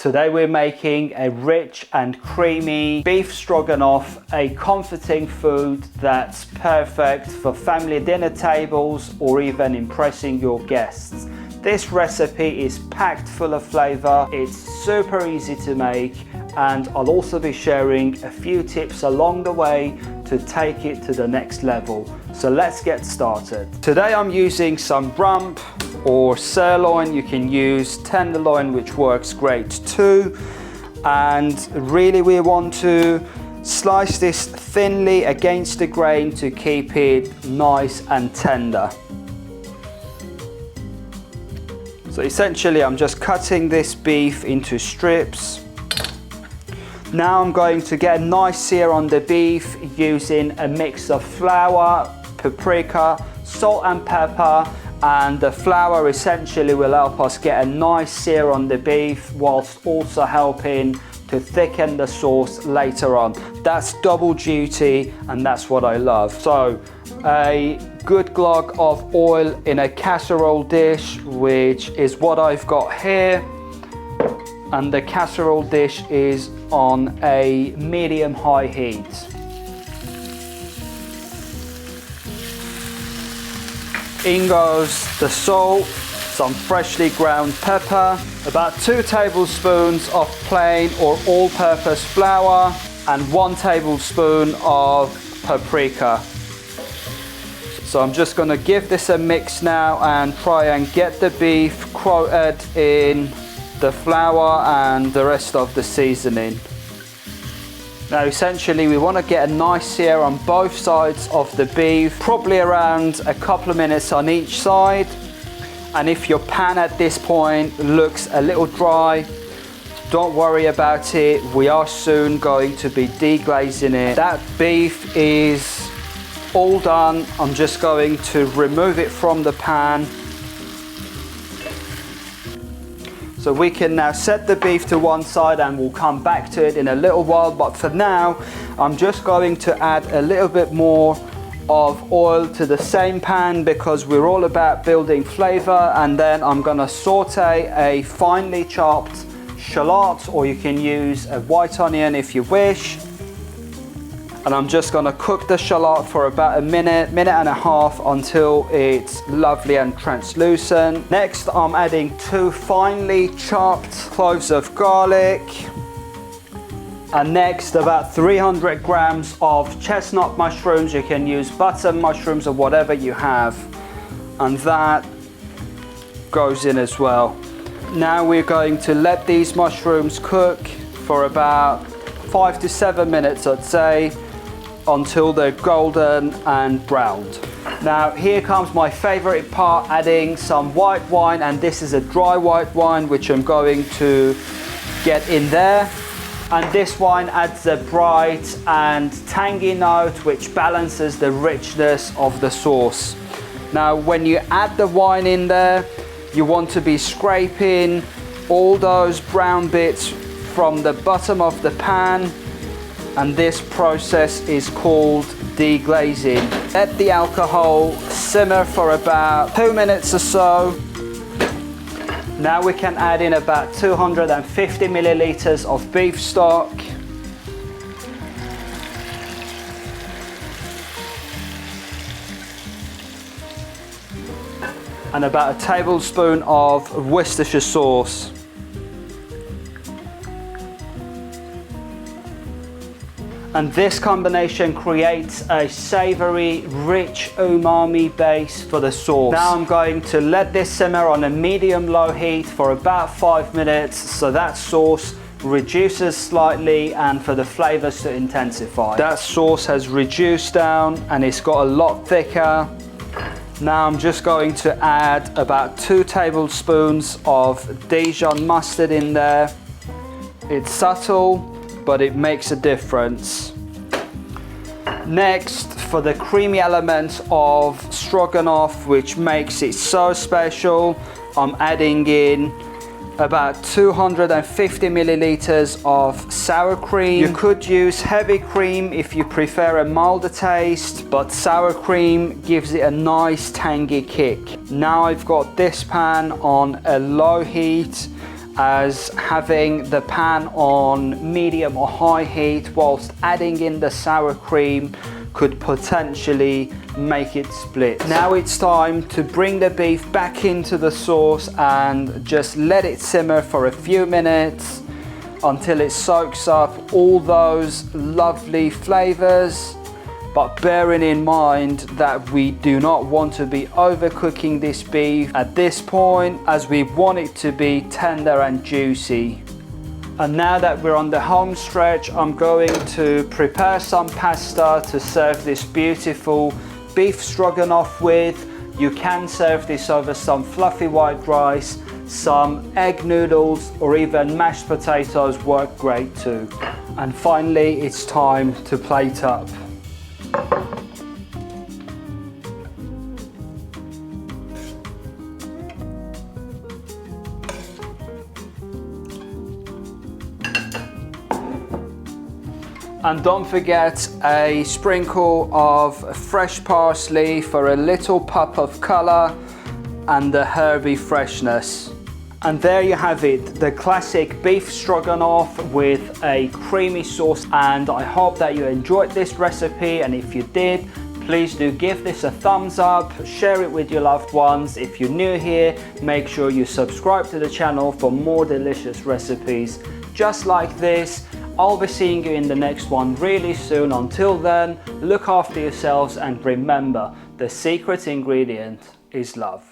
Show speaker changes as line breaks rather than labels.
Today we're making a rich and creamy beef stroganoff, a comforting food that's perfect for family dinner tables or even impressing your guests. This recipe is packed full of flavor, it's super easy to make, and I'll also be sharing a few tips along the way to take it to the next level. So let's get started. Today I'm using some rump or sirloin. You can use tenderloin, which works great too. And really we want to slice this thinly against the grain to keep it nice and tender. So essentially I'm just cutting this beef into strips. Now I'm going to get a nice sear on the beef using a mix of flour, paprika, salt and pepper, and the flour essentially will help us get a nice sear on the beef whilst also helping to thicken the sauce later on. That's double duty and that's what I love. So a good glug of oil in a casserole dish, which is what I've got here, and the casserole dish is on a medium-high heat. In goes the salt, some freshly ground pepper, about 2 tablespoons of plain or all-purpose flour, and 1 tablespoon of paprika. So I'm just going to give this a mix now and try and get the beef coated in the flour and the rest of the seasoning. Now essentially we want to get a nice sear on both sides of the beef, probably around a couple of minutes on each side. And if your pan at this point looks a little dry, don't worry about it, we are soon going to be deglazing it. That beef is all done. I'm just going to remove it from the pan. So we can now set the beef to one side and we'll come back to it in a little while, but for now I'm just going to add a little bit more of oil to the same pan because we're all about building flavor, and then I'm going to saute a finely chopped shallot, or you can use a white onion if you wish. And I'm just going to cook the shallot for about a minute and a half until it's lovely and translucent. Next I'm adding 2 finely chopped cloves of garlic, and next about 300 grams of chestnut mushrooms. You can use butter mushrooms or whatever you have, and that goes in as well. Now we're going to let these mushrooms cook for about 5 to 7 minutes, I'd say, until they're golden and browned. Now here comes my favorite part, adding some white wine, and this is a dry white wine which I'm going to get in there. And this wine adds a bright and tangy note which balances the richness of the sauce. Now when you add the wine in there, you want to be scraping all those brown bits from the bottom of the pan, and this process is called deglazing. Let the alcohol simmer for about 2 minutes or so. Now we can add in about 250 milliliters of beef stock. And about a tablespoon of Worcestershire sauce. And this combination creates a savory, rich umami base for the sauce. Now I'm going to let this simmer on a medium-low heat for about 5 minutes so that sauce reduces slightly and for the flavors to intensify. That sauce has reduced down and it's got a lot thicker. Now I'm just going to add about 2 tablespoons of Dijon mustard in there. It's subtle, but it makes a difference. Next, for the creamy element of stroganoff, which makes it so special, I'm adding in about 250 milliliters of sour cream. You could use heavy cream if you prefer a milder taste, but sour cream gives it a nice tangy kick. Now I've got this pan on a low heat as having the pan on medium or high heat whilst adding in the sour cream could potentially make it split. Now it's time to bring the beef back into the sauce and just let it simmer for a few minutes until it soaks up all those lovely flavors. But bearing in mind that we do not want to be overcooking this beef at this point, as we want it to be tender and juicy. And now that we're on the home stretch, I'm going to prepare some pasta to serve this beautiful beef stroganoff with. You can serve this over some fluffy white rice, some egg noodles, or even mashed potatoes work great too. And finally, it's time to plate up. And don't forget a sprinkle of fresh parsley for a little pop of color and the herby freshness. And there you have it, the classic beef stroganoff with a creamy sauce. And I hope that you enjoyed this recipe, and if you did, please do give this a thumbs up, share it with your loved ones. If you're new here, make sure you subscribe to the channel for more delicious recipes just like this. I'll be seeing you in the next one really soon. Until then, look after yourselves and remember, the secret ingredient is love.